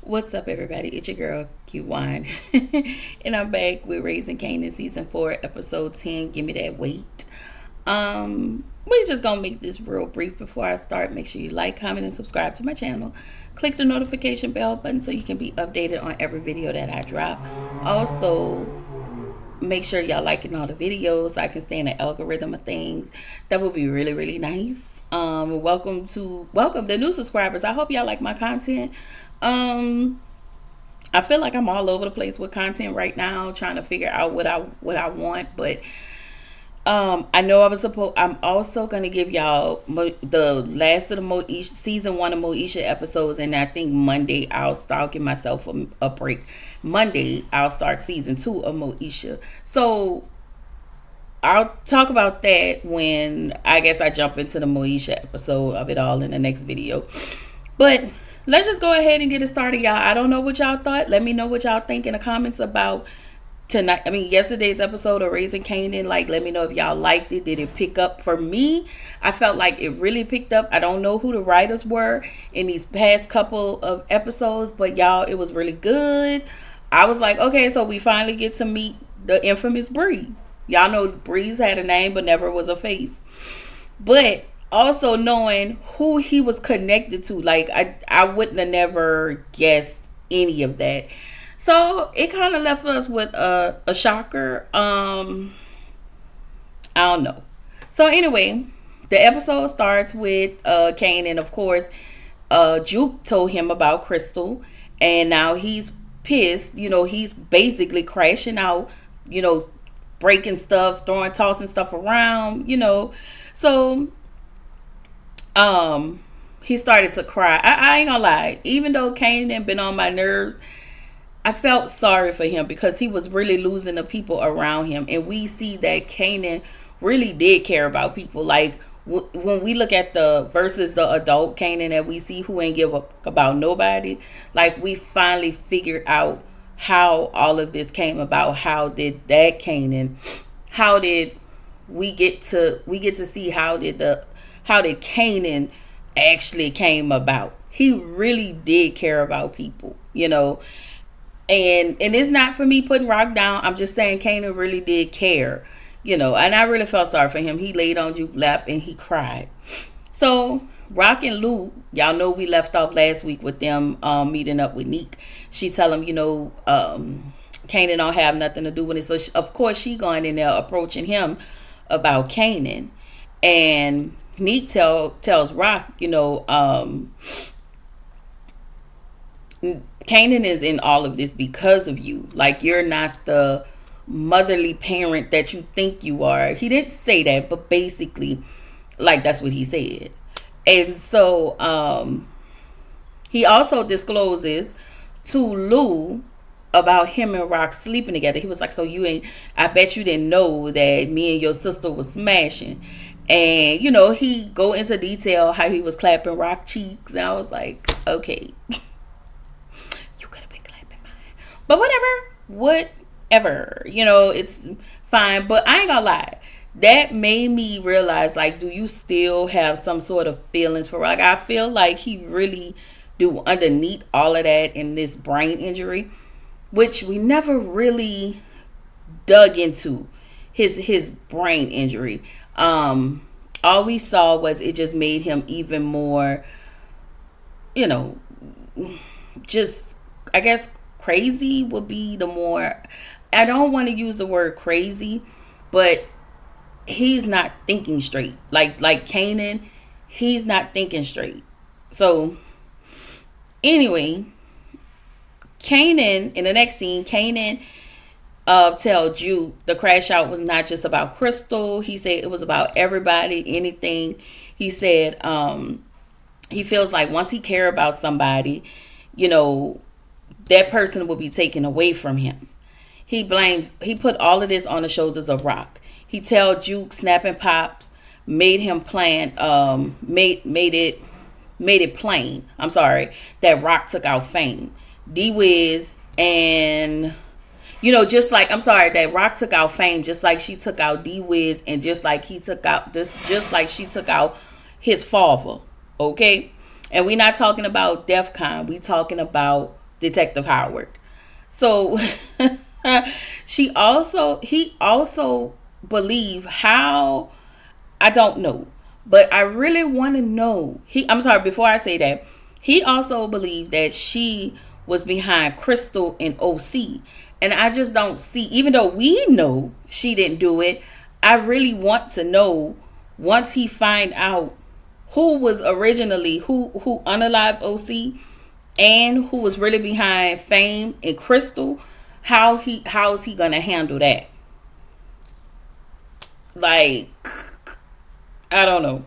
What's up, everybody? It's your girl, Q1. And I'm back with Raising Kanan Season 4, Episode 10, Give Me That Weight. We're just going to make this real brief before I start. Make sure you like, comment, and subscribe to my channel. Click the notification bell button so you can be updated on every video that I drop. Also, make sure y'all liking all the videos so I can stay in the algorithm of things. That would be really, really nice. Welcome the new subscribers. I hope y'all like my content. I feel like I'm all over the place with content right now, trying to figure out what I want, but I know I'm also gonna give y'all the last of the Moesha season 1 of Moesha episodes, and I think Monday I'll start giving myself a break. Monday I'll start season 2 of Moesha, so I'll talk about that when I guess I jump into the Moesha episode of it all in the next video. But let's just go ahead and get it started, y'all. I don't know what y'all thought. Let me know what y'all think in the comments about yesterday's episode of Raising Kanan. Like, let me know if y'all liked it. Did it pick up? For me, I felt like it really picked up. I don't know who the writers were in these past couple of episodes, but y'all, it was really good. I was like, okay, so we finally get to meet the infamous Breeze. Y'all know Breeze had a name but never was a face. But also knowing who he was connected to, like I wouldn't have never guessed any of that. So it kind of left us with a shocker. I don't know. So anyway, the episode starts with Kanan. Of course, Juke told him about Crystal, and now he's pissed. You know, he's basically crashing out, you know, breaking stuff, tossing stuff around, you know. So he started to cry. I ain't gonna lie, even though Kanan been on my nerves, I felt sorry for him because he was really losing the people around him, and we see that Kanan really did care about people. Like when we look at the versus the adult Kanan that we see, who ain't give up about nobody, like we finally figured out how all of this came about. How did that Kanan, how did we get to see how did Kanan actually came about? He really did care about people, you know. And it's not for me putting Rock down. I'm just saying Kanan really did care, you know. And I really felt sorry for him. He laid on Juke's lap and he cried. So Rock and Lou, y'all know we left off last week with them meeting up with Neek. She tell him, you know, Kanan don't have nothing to do with it. So of course she going in there approaching him about Kanan. And Neek tells Rock, you know, Kanan is in all of this because of you. Like, you're not the motherly parent that you think you are. He didn't say that, but basically, like, that's what he said. And so he also discloses to Lou about him and Rock sleeping together. He was like, so I bet you didn't know that me and your sister was smashing. And, you know, he go into detail how he was clapping Rock cheeks. And I was like, okay. You could have been clapping mine. But whatever. You know, it's fine. But I ain't gonna lie. That made me realize, like, do you still have some sort of feelings for Rock? I feel like he really do underneath all of that in this brain injury, which we never really dug into his brain injury. All we saw was it just made him even more, you know, just, I guess crazy would be the more, I don't want to use the word crazy, but he's not thinking straight. Like Kanan, he's not thinking straight. So anyway, Kanan, in the next scene, Kanan tell Juke the crash out was not just about Crystal. He said it was about everybody, anything. He said he feels like once he care about somebody, you know, that person will be taken away from him. He put all of this on the shoulders of Rock. He tell Juke snapping pops made him plan made it plain, I'm sorry, that Rock took out Fame, D-Wiz, and you know, just like, I'm sorry, that Rock took out Fame, just like she took out D-Wiz, and just like he took out, just like she took out his father, okay? And we're not talking about DEF CON. We talking about Detective Howard. So he also believed how, I don't know, but I really want to know. I'm sorry, before I say that, he also believed that she was behind Crystal and OC. And I just don't see, even though we know she didn't do it, I really want to know, once he find out who was originally, who unalived OC and who was really behind Fame and Crystal, how is he gonna handle that? Like, I don't know.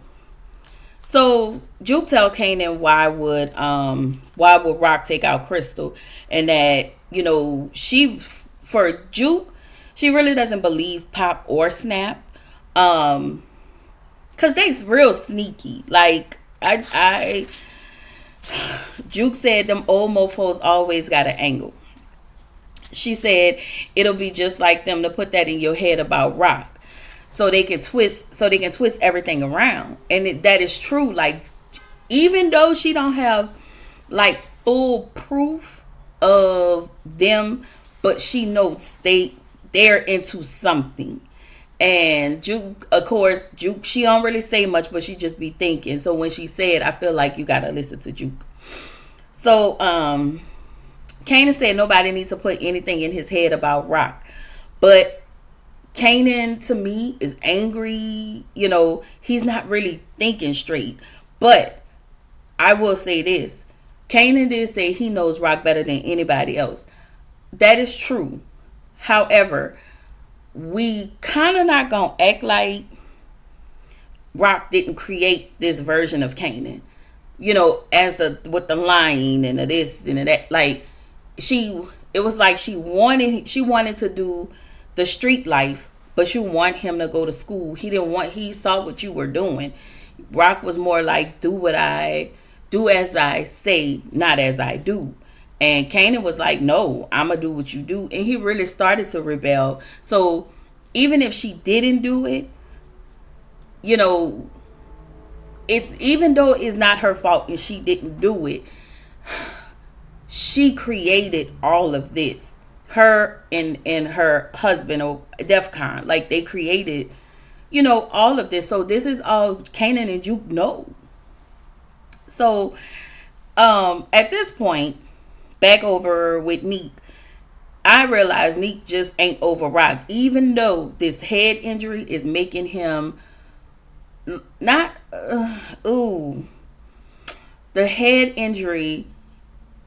So Juke tell Kanan why would Rock take out Crystal, and that, for Juke, she really doesn't believe Pop or Snap, cause they's real sneaky. Like, Juke said them old mofos always got an angle. She said it'll be just like them to put that in your head about Rock, so they can twist everything around. And that is true. Like, even though she don't have like full proof of them, but she knows they're into something. And Juke, of course, she don't really say much, but she just be thinking. So when she said, I feel like you gotta listen to Juke. So Kanan said nobody needs to put anything in his head about Rock. But Kanan, to me, is angry. He's not really thinking straight. But I will say this. Kanan did say he knows Rock better than anybody else. That is true. However, we kind of not going to act like Rock didn't create this version of Kanan. With the lying and the this and the that. Like, it was like she wanted to do the street life, but you want him to go to school. He saw what you were doing. Rock was more like, do as I say, not as I do. And Kanan was like, no, I'm going to do what you do. And he really started to rebel. So even if she didn't do it, even though it's not her fault and she didn't do it, she created all of this. Her and her husband, or DEFCON, like, they created, all of this. So this is all Kanan and Juke know. So at this point, back over with Neek, I realized Neek just ain't over Rock. Even though this head injury is making him not, the head injury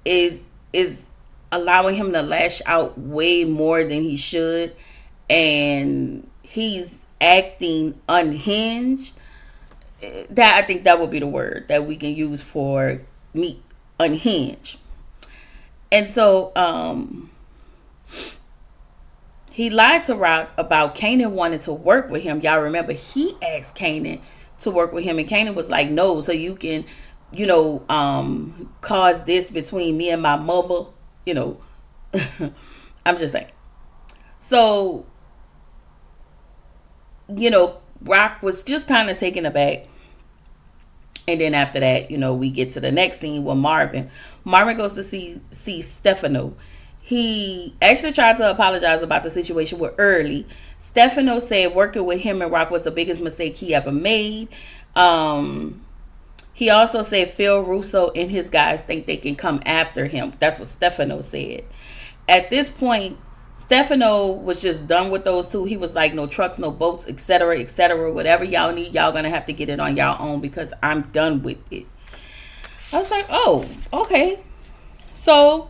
is allowing him to lash out way more than he should, and he's acting unhinged. That, I think that would be the word that we can use for me, unhinged. And so he lied to Rock about Kanan wanting to work with him. Y'all remember he asked Kanan to work with him, and Kanan was like, no, so you can cause this between me and my mother. I'm just saying. So, Rock was just kind of taken aback. And then after that, we get to the next scene with Marvin. Marvin goes to see Stefano. He actually tried to apologize about the situation with Early. Stefano said working with him and Rock was the biggest mistake he ever made. He also said Phil Russo and his guys think they can come after him. That's what Stefano said. At this point, Stefano was just done with those two. He was like, no trucks, no boats, etc., etc. Whatever y'all need, y'all gonna have to get it on y'all own because I'm done with it. I was like, oh, okay. So,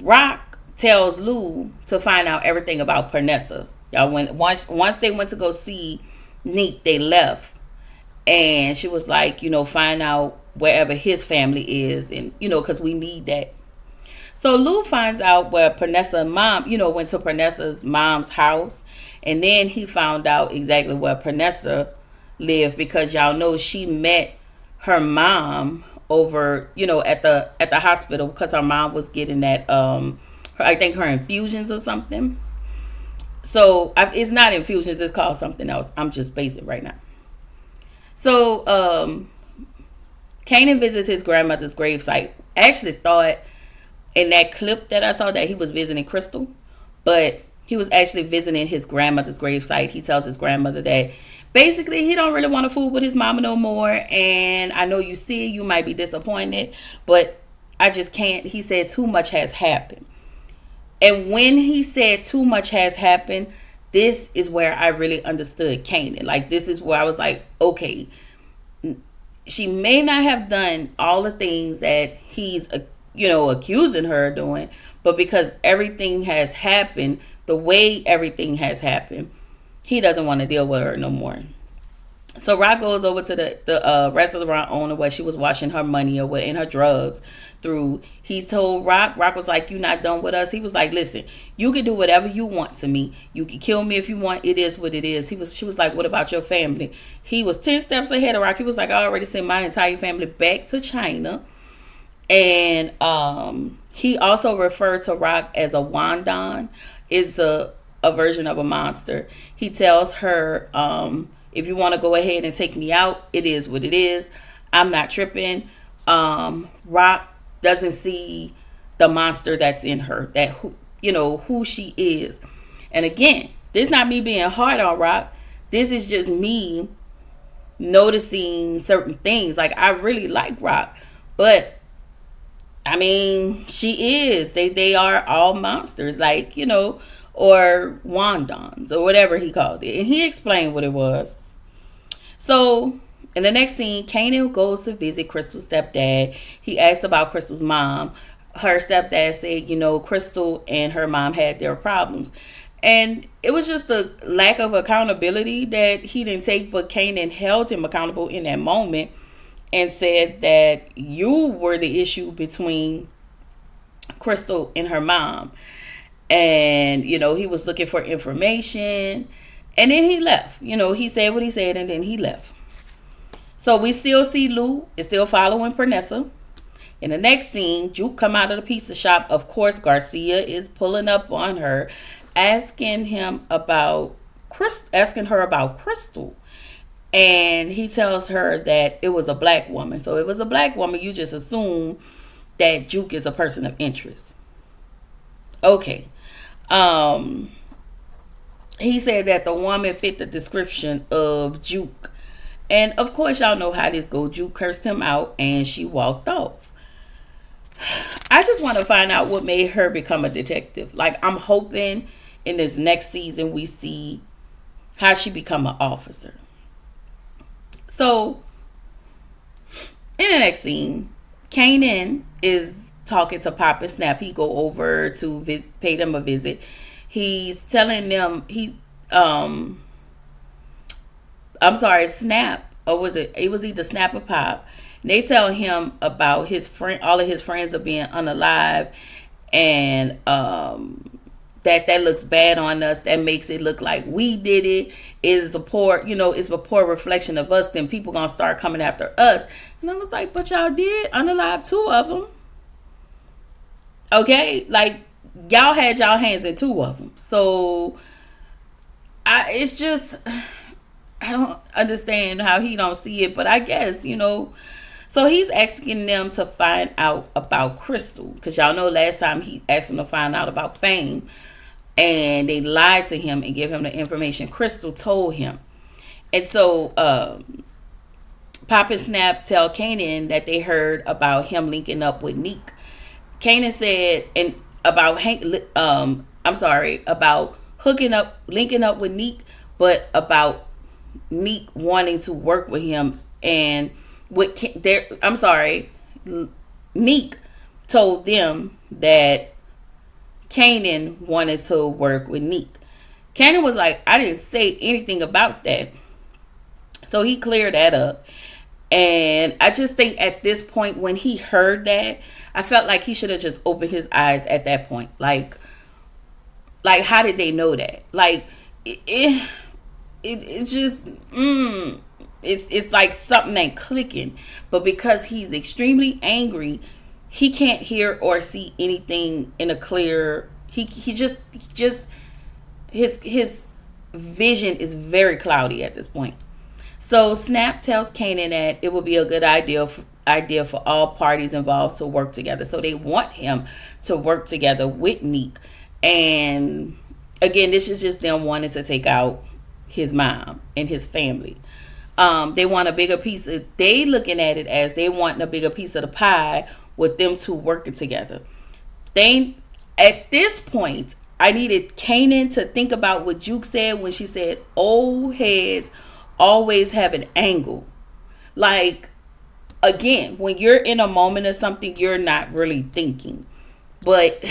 Rock tells Lou to find out everything about Pernessa. Y'all once they went to go see Neek, they left. And she was like, find out wherever his family is, and because we need that. So Lou finds out where Pernessa's mom, went to Pernessa's mom's house. And then he found out exactly where Pernessa lived, because y'all know she met her mom over, at the hospital, because her mom was getting that, I think her infusions or something. So it's not infusions, it's called something else. I'm just basic right now. So Kanan visits his grandmother's gravesite actually thought in that clip that I saw that he was visiting Crystal, but he was actually visiting his grandmother's gravesite. He tells his grandmother that basically he don't really want to fool with his mama no more, and I know you see, you might be disappointed, but I just can't. He said too much has happened. And when he said too much has happened, this is where I really understood Kanan. Like, this is where I was like, okay, she may not have done all the things that he's, accusing her of doing, but because everything has happened, the way everything has happened, he doesn't want to deal with her no more. So Rock goes over to the restaurant owner where she was washing her money or what, and her drugs through. He's told Rock was like, "You not done with us." He was like, "Listen, you can do whatever you want to me. You can kill me if you want. It is what it is." She was like, "What about your family?" He was 10 steps ahead of Rock. He was like, "I already sent my entire family back to China." And he also referred to Rock as a Wandon. It's a version of a monster. He tells her, if you want to go ahead and take me out, it is what it is. I'm not tripping. Rock doesn't see the monster that's in her, that who she is. And again, this is not me being hard on Rock. This is just me noticing certain things. Like, I really like Rock, but I mean, she is. They are all monsters, like, or Wandons or whatever he called it. And he explained what it was. So in the next scene, Kanan goes to visit Crystal's stepdad. He asks about Crystal's mom. Her stepdad said, Crystal and her mom had their problems. And it was just the lack of accountability that he didn't take, but Kanan held him accountable in that moment and said that you were the issue between Crystal and her mom. And, he was looking for information. And then he left. He said what he said, and then he left. So we still see Lou is still following Pernessa. In the next scene, Juke come out of the pizza shop. Of course, Garcia is pulling up on her, asking her about Crystal. And he tells her that it was a black woman. So it was a black woman. You just assume that Juke is a person of interest. Okay. He said that the woman fit the description of Juke. And of course, y'all know how this goes. Juke cursed him out and she walked off. I just want to find out what made her become a detective. Like, I'm hoping in this next season we see how she become an officer. So, in the next scene, Kanan is talking to Pop and Snap. He go over to pay them a visit. He's telling them Snap, or was it was either Snap or Pop. And they tell him about all of his friends are being unalive, and that looks bad on us. That makes it look like we did it. Is the poor, it's a poor reflection of us. Then people gonna start coming after us. And I was like, but y'all did unalive 2 of them. Okay, like, y'all had y'all hands in 2 of them. So it's just, I don't understand how he don't see it. But I guess, So he's asking them to find out about Crystal. Because y'all know last time he asked them to find out about Fame. And they lied to him and gave him the information Crystal told him. And so Pop and Snap tell Kanan that they heard about him linking up with Neek. Kanan said about linking up with Neek, but about Neek wanting to work with him, and Neek told them that Kanan wanted to work with Neek. Kanan was like, I didn't say anything about that. So he cleared that up. And I just think at this point, when he heard that, I felt like he should have just opened his eyes at that point. Like how did they know that? Like, it just, it's like something ain't clicking. But because he's extremely angry, he can't hear or see anything in a clear. He just his vision is very cloudy at this point. So Snap tells Kanan that it would be a good idea idea for all parties involved to work together. So they want him to work together with Neek. And again, this is just them wanting to take out his mom and his family. They want a bigger piece of, they looking at it as they wanting a bigger piece of the pie with them two working together. They, at this point, I needed Kanan to think about what Juke said when she said, old heads always have an angle. Like, again, when you're in a moment of something, you're not really thinking. But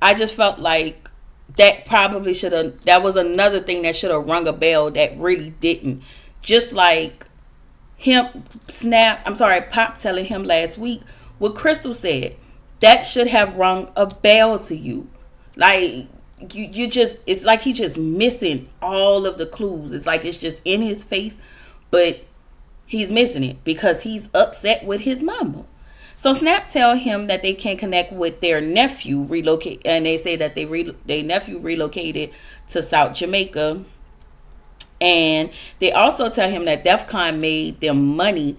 I just felt like that probably should have, that was another thing that should have rung a bell that really didn't. Just like Pop telling him last week what Crystal said. That should have rung a bell to you. Like, you just, it's like he's just missing all of the clues. It's like it's just in his face, but he's missing it because he's upset with his mama. So Snap tell him that they can connect with their nephew relocate, and they say that their nephew relocated to South Jamaica. And they also tell him that DEF CON made them money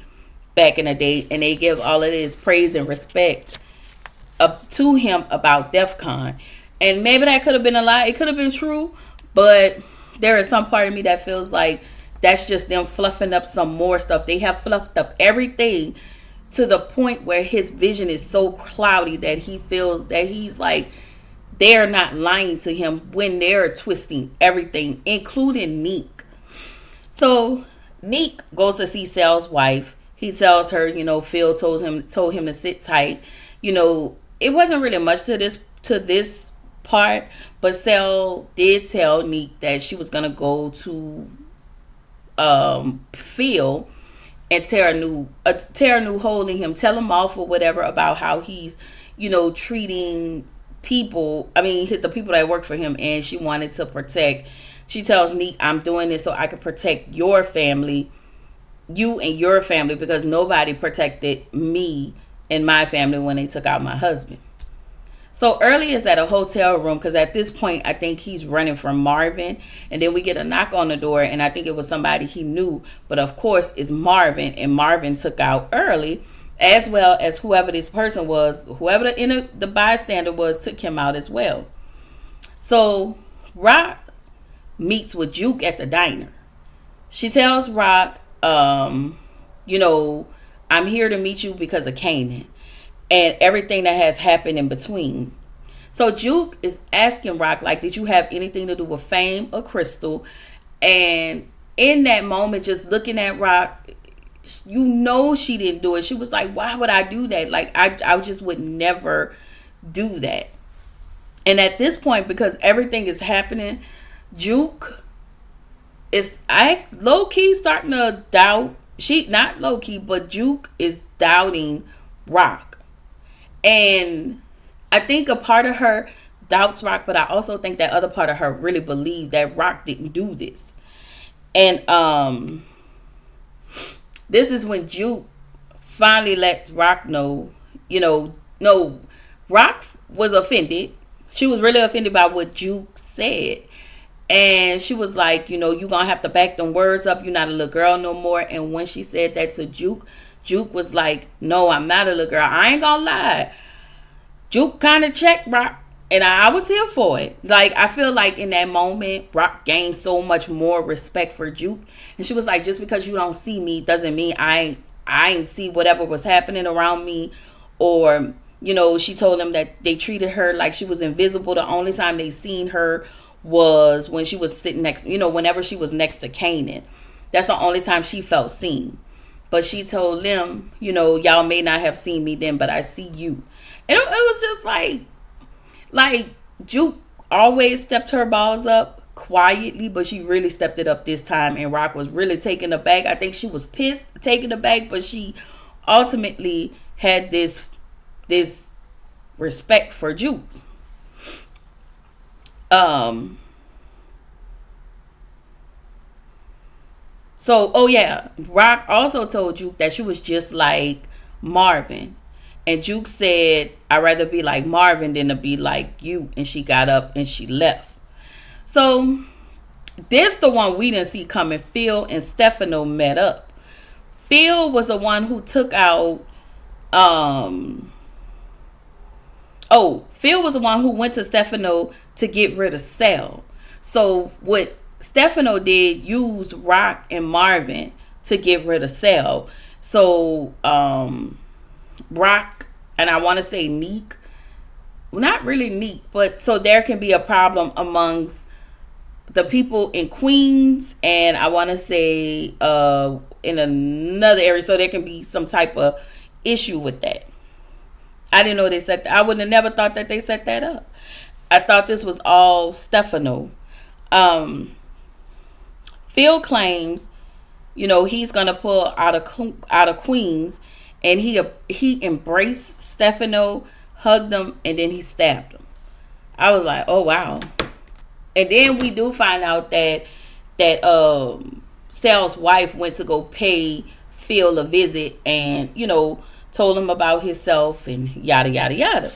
back in the day, and they give all of this praise and respect up to him about DEF CON. And maybe that could have been a lie. It could have been true, but there is some part of me that feels like that's just them fluffing up some more stuff. They have fluffed up everything to the point where his vision is so cloudy that he feels that he's like, they're not lying to him when they're twisting everything, including Neek. So Neek goes to see Sal's wife. He tells her, Phil told him to sit tight. It wasn't really much to this part, but Sal did tell Neek that she was gonna go to Phil and Tara knew holding him, tell him off or whatever about how he's, treating people. I mean, the people that work for him, and she wanted to protect. She tells Neek, I'm doing this so I can protect your family, you and your family, because nobody protected me and my family when they took out my husband. So early is at a hotel room, because at this point, I think he's running from Marvin. And then we get a knock on the door, and I think it was somebody he knew. But of course, it's Marvin, and Marvin took out early, as well as whoever this person was, whoever the bystander was, took him out as well. So Rock meets with Juke at the diner. She tells Rock, I'm here to meet you because of Kanan and everything that has happened in between. So Juke is asking Rock, like, did you have anything to do with Fame or Crystal? And in that moment, just looking at Rock, she didn't do it. She was like, why would I do that? Like, I just would never do that. And at this point, because everything is happening, Juke is low-key starting to doubt. She, not low-key, but Juke is doubting Rock. And I think a part of her doubts Rock, but I also think that other part of her really believed that Rock didn't do this. And this is when Juke finally let Rock know, no, Rock was offended. She was really offended by what Juke said. And she was like, you're going to have to back them words up. You're not a little girl no more. And when she said that to Juke, Juke was like, no, I'm not a little girl. I ain't going to lie. Juke kind of checked Rock. And I was here for it. Like, I feel like in that moment, Rock gained so much more respect for Juke. And she was like, just because you don't see me doesn't mean I ain't see whatever was happening around me. Or, she told them that they treated her like she was invisible. The only time they seen her was when she was sitting next, whenever she was next to Kanan. That's the only time she felt seen. But she told them, y'all may not have seen me then, but I see you. And it was just like Juke always stepped her balls up quietly, but she really stepped it up this time, and Rock was really taken aback. I think she was pissed, taken aback, but she ultimately had this respect for Juke. Rock also told Juke that she was just like Marvin. And Juke said, I'd rather be like Marvin than to be like you. And she got up and she left. So this the one we didn't see coming. Phil and Stefano met up. Phil was the one who took out Um. Oh, Phil was the one who went to Stefano to get rid of Sal. So what Stefano did used Rock and Marvin to get rid of Sal. So Rock and I want to say Neek, well, not really Neek, but so there can be a problem amongst the people in Queens, and I want to say in another area, so there can be some type of issue with that. I didn't know they set that. I would have never thought that they set that up. I thought this was all Stefano. Phil claims, he's gonna pull out of Queens, and he embraced Stefano, hugged him, and then he stabbed him. I was like, oh wow. And then we do find out that Sal's wife went to go pay Phil a visit, and told him about himself and yada yada yada.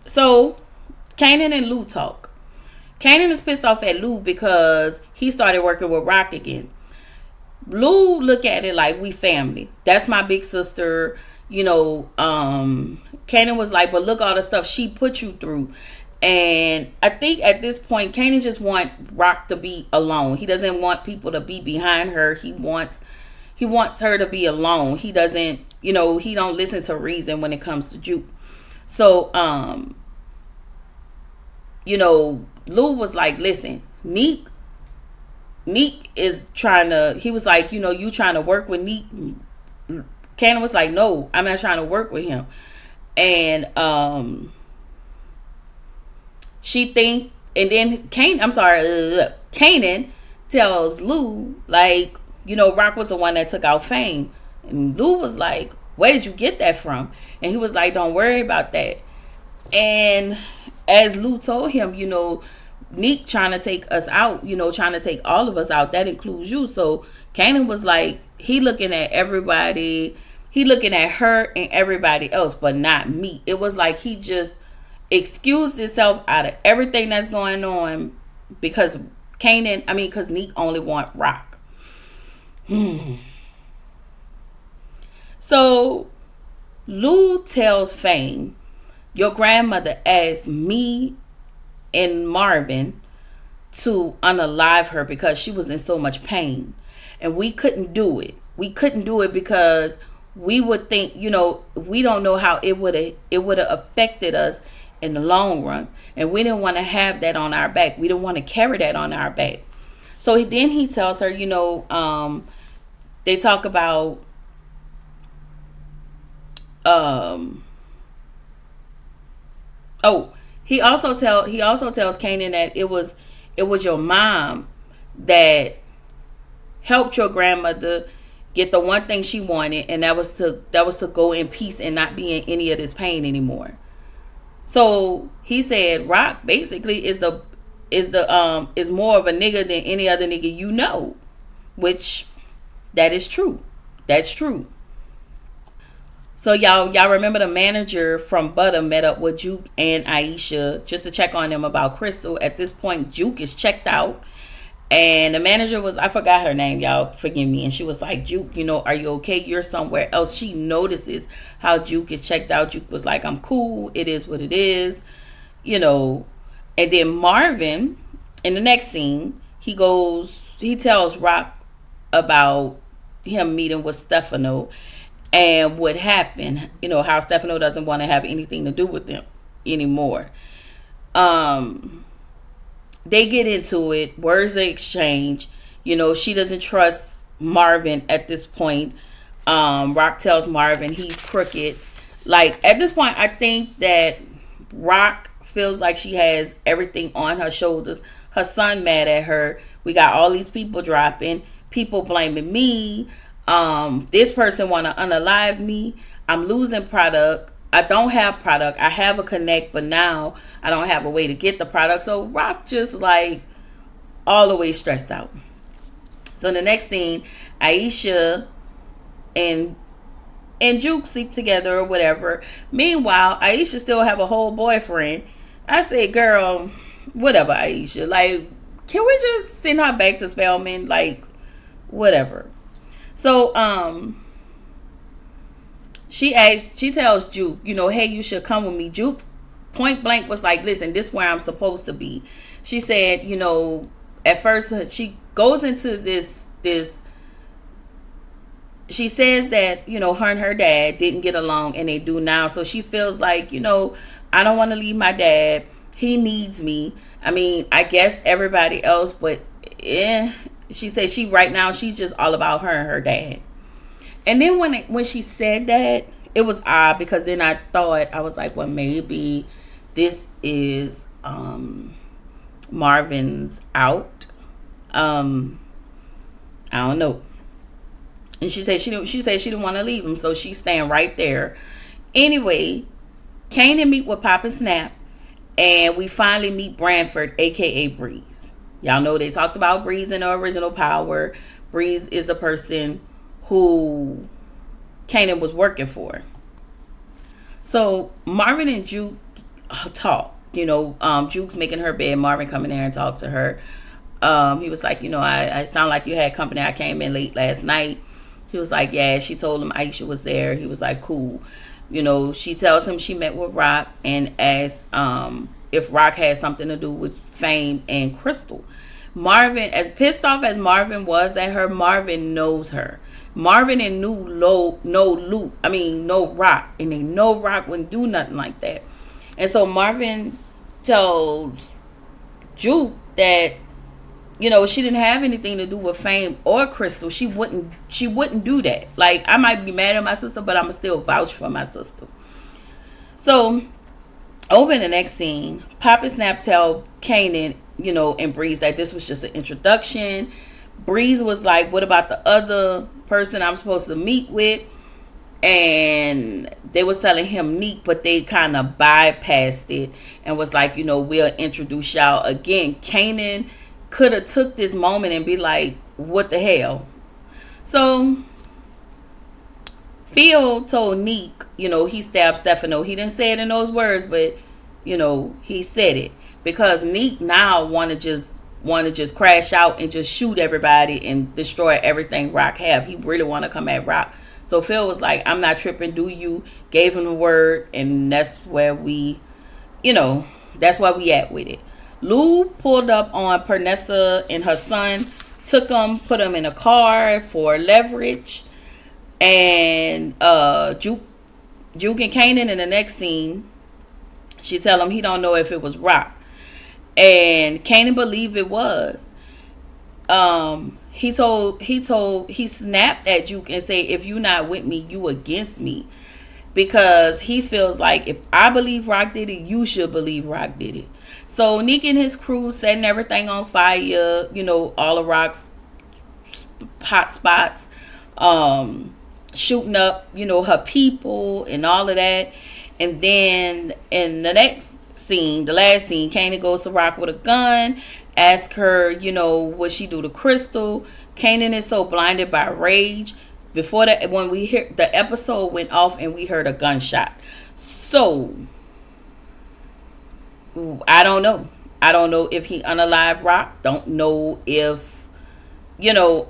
So Kanan and Lou talk. Kanan is pissed off at Lou because he started working with Rock again. Lou look at it like we family. That's my big sister. Kanan was like, but look all the stuff she put you through. And I think at this point, Kanan just want Rock to be alone. He doesn't want people to be behind her. He wants her to be alone. He doesn't, he don't listen to reason when it comes to Juke. So, Lou was like, listen, Neek is trying to, he was like, you trying to work with Neek. Kanan was like, no, I'm not trying to work with him. And, she think, and then Kanan tells Lou, like, Rock was the one that took out Fame. And Lou was like, where did you get that from? And he was like, don't worry about that. And as Lou told him, Neek trying to take us out, trying to take all of us out. That includes you. So Kanan was like, he looking at everybody. He looking at her and everybody else, but not me. It was like he just excused himself out of everything that's going on because Neek only want Rock. So Lou tells Fame, your grandmother asked me and Marvin to unalive her because she was in so much pain, and we couldn't do it. We couldn't do it because we would think, we don't know how it would have affected us in the long run, and we didn't want to have that on our back. We didn't want to carry that on our back. So then he tells her, they talk about he also tells Kanan that it was your mom that helped your grandmother get the one thing she wanted, and that was to go in peace and not be in any of this pain anymore. So he said Rock basically is more of a nigga than any other nigga, which that is true. That's true. So y'all remember the manager from Butter met up with Juke and Aisha just to check on them about Crystal. At this point, Juke is checked out, and the manager was, I forgot her name, y'all forgive me, and she was like, Juke, are you okay? You're somewhere else. She notices how Juke is checked out. Juke was like, I'm cool. It is what it is, And then Marvin, in the next scene, he tells Rock about him meeting with Stefano and what happened, how Stefano doesn't want to have anything to do with them anymore. They get into it, words they exchange. She doesn't trust Marvin at this point. Rock tells Marvin he's crooked. Like, at this point, I think that Rock feels like she has everything on her shoulders. Her son mad at her. We got all these people dropping, people blaming me. This person want to unalive me. I'm losing product. I don't have product. I have a connect, but now I don't have a way to get the product. So Rock just like all the way stressed out. So in the next scene, Aisha and Juke sleep together or whatever. Meanwhile, Aisha still have a whole boyfriend. I said, girl, whatever, Aisha. Like, can we just send her back to Spelman? Like, whatever. So, she tells Juke, hey, you should come with me. Juke point blank was like, listen, this is where I'm supposed to be. She said, at first she goes into this she says that, her and her dad didn't get along, and they do now. So she feels like, I don't want to leave my dad. He needs me. I mean, I guess everybody else, but she said right now she's just all about her and her dad. And then when she said that, it was odd, because then I was like, well, maybe this is Marvin's out. I don't know. And she said she didn't want to leave him, so she's staying right there. Anyway, Kanan meet with Pop and Snap, and we finally meet Branford, aka Breeze. Y'all know they talked about Breeze in the original Power. Breeze is the person who Kanan was working for. So Marvin and Juke talk. Juke's making her bed. Marvin coming there and talk to her. He was like, I sound like you had company. I came in late last night. He was like, yeah. She told him Aisha was there. He was like, cool. She tells him she met with Rock and asks if Rock had something to do with Fame and Crystal. Marvin, as pissed off as Marvin was at her, Marvin knows her. Marvin and know Rock, and they know Rock wouldn't do nothing like that. And so Marvin tells Juke that she didn't have anything to do with Fame or Crystal. She wouldn't do that. Like, I might be mad at my sister, but I'ma still vouch for my sister. So over in the next scene, Pop and Snap tell Kanan, and Breeze that this was just an introduction. Breeze was like, what about the other person I'm supposed to meet with? And they was telling him Neek, but they kind of bypassed it and was like, we'll introduce y'all again. Kanan could have took this moment and be like, what the hell? So Phil told Neek, he stabbed Stefano. He didn't say it in those words, but he said it, because Neek now want to just crash out and just shoot everybody and destroy everything Rock have. He really want to come at Rock. So Phil was like, I'm not tripping, do you? Gave him the word, and that's where we at with it. Lou pulled up on Pernessa and her son, put them in a car for leverage, and Juke and Kanan in the next scene, she tell him he don't know if it was Rock, and Kanan believed it was. He snapped at Juke and said, if you not with me, you against me, because he feels like if I believe Rock did it, you should believe Rock did it. So Neek and his crew setting everything on fire, all of Rock's hot spots, shooting up, her people and all of that. And then in the next scene, the last scene, Kanan goes to Rock with a gun, ask her, what she do to Crystal. Kanan is so blinded by rage. Before that, when we hear the episode went off and we heard a gunshot. So I don't know. I don't know if he unalive Rock. Don't know if, we don't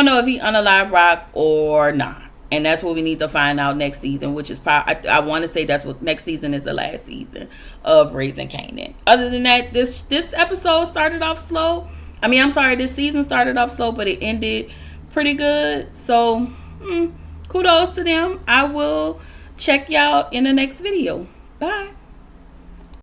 know if he unalive Rock or not. And that's what we need to find out next season, which is probably, I want to say that's what next season is, the last season of Raising Kanan. Other than that, this episode started off slow. This season started off slow, but it ended pretty good. So, kudos to them. I will check y'all in the next video. Bye.